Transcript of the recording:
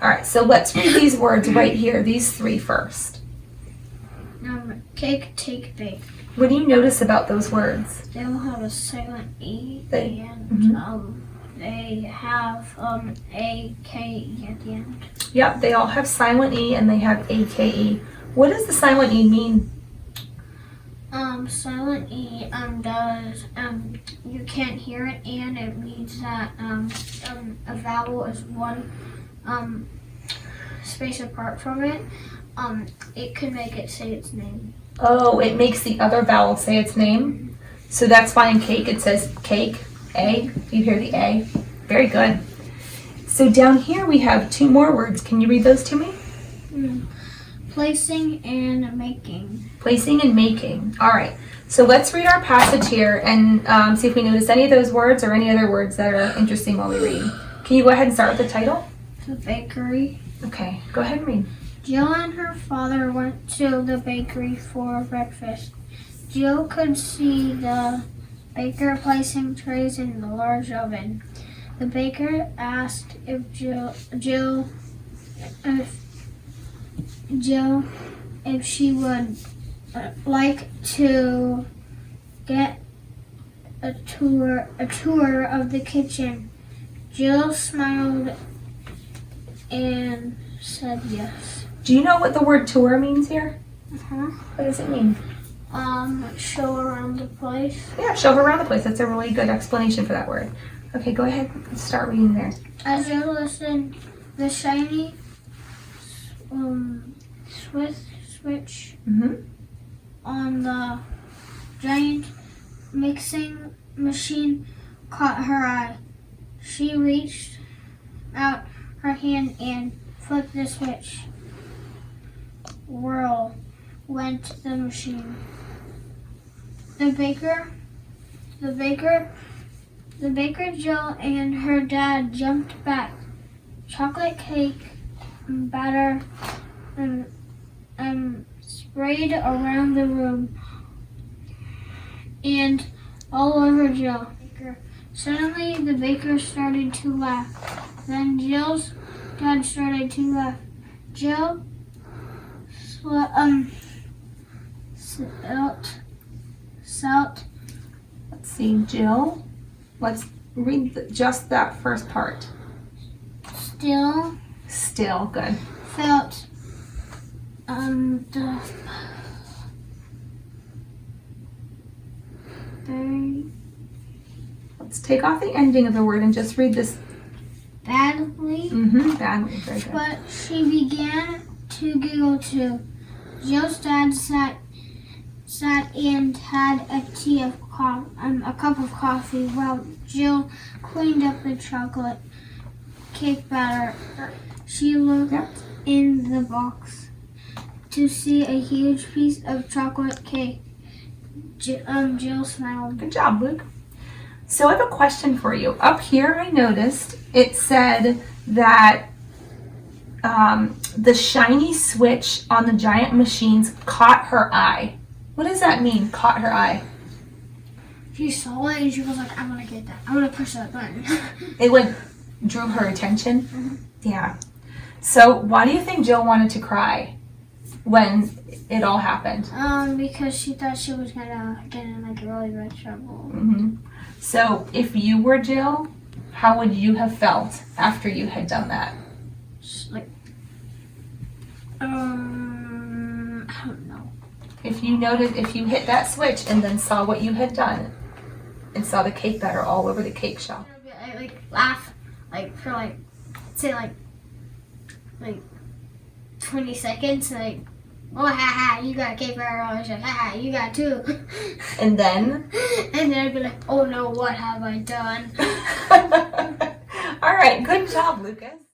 All right, so let's read these words right here, these three first. Cake, take, bake. What do you notice about those words? They all have a silent E Mm-hmm. They have A, K, E at the end. Yep, they all have silent E and they have AKE. What does the silent E mean? Silent E does you can't hear it, and it means that a vowel is one space apart from it. It could make it say its name. Oh, it makes the other vowel say its name. So that's why in cake it says cake, A. You hear the A? Very good. So down here we have two more words. Can you read those to me? Placing and making. Placing and making. All right. So let's read our passage here and see if we notice any of those words or any other words that are interesting while we read. Can you go ahead and start with the title? The bakery. Okay, go ahead and read. Jill and her father went to the bakery for breakfast. Jill could see the baker placing trays in the large oven. The baker asked if if she would like to get a tour of the kitchen. Jill smiled and said yes. Do you know what the word tour means here? Uh-huh. What does it mean? Show around the place. Yeah, show her around the place. That's a really good explanation for that word. Okay, go ahead and start reading there. As Jill listened, the shiny switch on the giant mixing machine caught her eye. She reached out her hand and flipped the switch. Whirl went the machine. The baker, Jill, and her dad jumped back. Chocolate cake batter sprayed around the room and all over Jill. Suddenly, the baker started to laugh. Then Jill's dad started to laugh. Jill Let's see, Jill. Let's read just that first part. Still, good. Felt Let's take off the ending of the word and just read this. badly. Badly, very good. But she began to giggle too. Jill's dad sat and had a cup of coffee while Jill cleaned up the chocolate cake batter. She looked in the box to see a huge piece of chocolate cake. Jill smiled. Good job, Luke. So I have a question for you. Up here I noticed it said that the shiny switch on the giant machines caught her eye. What does that mean, caught her eye? She saw it and she was like, I'm gonna get that. I'm gonna push that button. It drew her attention? Yeah. So why do you think Jill wanted to cry when it all happened? Because she thought she was gonna get in like really bad trouble. So if you were Jill, how would you have felt after you had done that? Like, I don't know. If you hit that switch and then saw what you had done and saw the cake batter all over the cake shop. I like laugh for say 20 seconds, like, oh, haha, you got a cake batter. I was like, haha, you got two. And then I'd be like, oh no, what have I done? all right, good job, Lucas.